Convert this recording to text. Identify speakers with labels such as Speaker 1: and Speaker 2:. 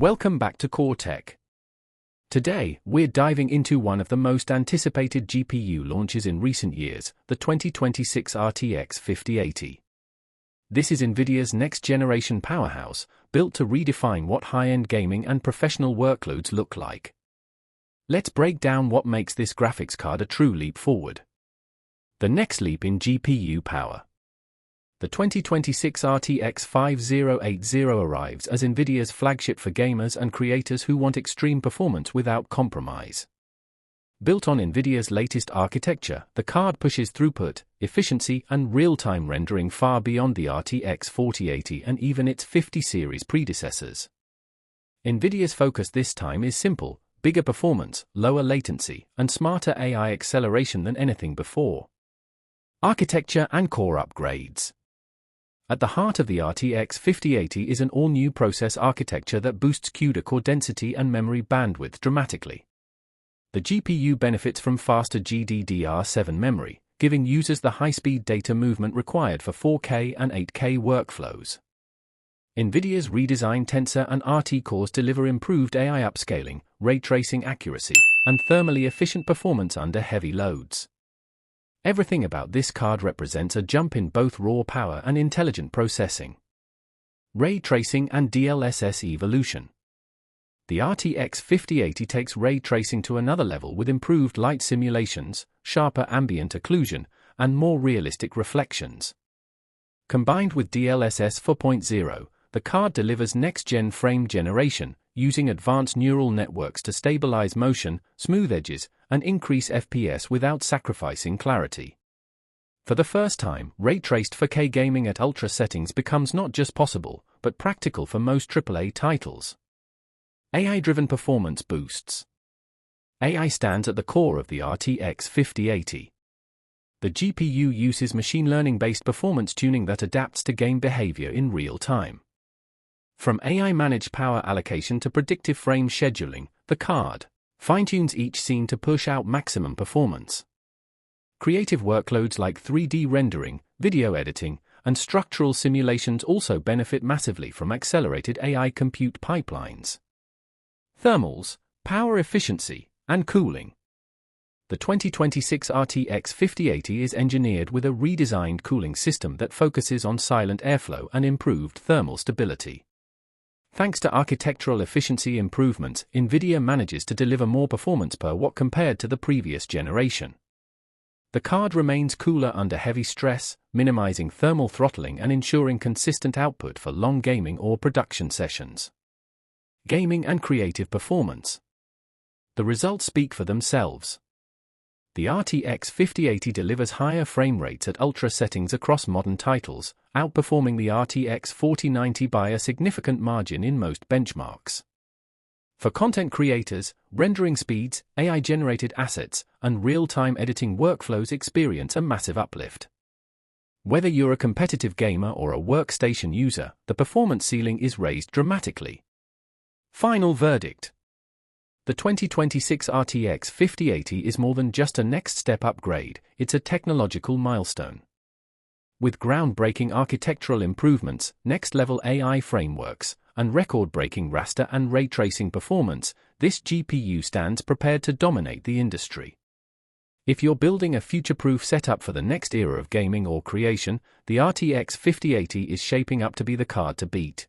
Speaker 1: Welcome back to Core Tech. Today, we're diving into one of the most anticipated GPU launches in recent years, the 2026 RTX 5080. This is NVIDIA's next-generation powerhouse, built to redefine what high-end gaming and professional workloads look like. Let's break down what makes this graphics card a true leap forward. The next leap in GPU power. The 2026 RTX 5080 arrives as NVIDIA's flagship for gamers and creators who want extreme performance without compromise. Built on NVIDIA's latest architecture, the card pushes throughput, efficiency, and real-time rendering far beyond the RTX 4080 and even its 50 series predecessors. NVIDIA's focus this time is simple: bigger performance, lower latency, and smarter AI acceleration than anything before. Architecture and core upgrades. At the heart of the RTX 5080 is an all-new process architecture that boosts CUDA core density and memory bandwidth dramatically. The GPU benefits from faster GDDR7 memory, giving users the high-speed data movement required for 4K and 8K workflows. NVIDIA's redesigned Tensor and RT cores deliver improved AI upscaling, ray tracing accuracy, and thermally efficient performance under heavy loads. Everything about this card represents a jump in both raw power and intelligent processing. Ray tracing and DLSS evolution. The RTX 5080 takes ray tracing to another level with improved light simulations, sharper ambient occlusion, and more realistic reflections. Combined with DLSS 4.0, the card delivers next-gen frame generation, using advanced neural networks to stabilize motion, smooth edges, and increase FPS without sacrificing clarity. For the first time, ray-traced 4K gaming at ultra settings becomes not just possible, but practical for most AAA titles. AI-driven performance boosts. AI stands at the core of the RTX 5080. The GPU uses machine learning-based performance tuning that adapts to game behavior in real time. From AI-managed power allocation to predictive frame scheduling, the card fine-tunes each scene to push out maximum performance. Creative workloads like 3D rendering, video editing, and structural simulations also benefit massively from accelerated AI compute pipelines. Thermals, power efficiency, and cooling. The 2026 RTX 5080 is engineered with a redesigned cooling system that focuses on silent airflow and improved thermal stability. Thanks to architectural efficiency improvements, NVIDIA manages to deliver more performance per watt compared to the previous generation. The card remains cooler under heavy stress, minimizing thermal throttling and ensuring consistent output for long gaming or production sessions. Gaming and creative performance. The results speak for themselves. The RTX 5080 delivers higher frame rates at ultra settings across modern titles, outperforming the RTX 4090 by a significant margin in most benchmarks. For content creators, rendering speeds, AI-generated assets, and real-time editing workflows experience a massive uplift. Whether you're a competitive gamer or a workstation user, the performance ceiling is raised dramatically. Final verdict. The 2026 RTX 5080 is more than just a next-step upgrade, it's a technological milestone. With groundbreaking architectural improvements, next-level AI frameworks, and record-breaking raster and ray tracing performance, this GPU stands prepared to dominate the industry. If you're building a future-proof setup for the next era of gaming or creation, the RTX 5080 is shaping up to be the card to beat.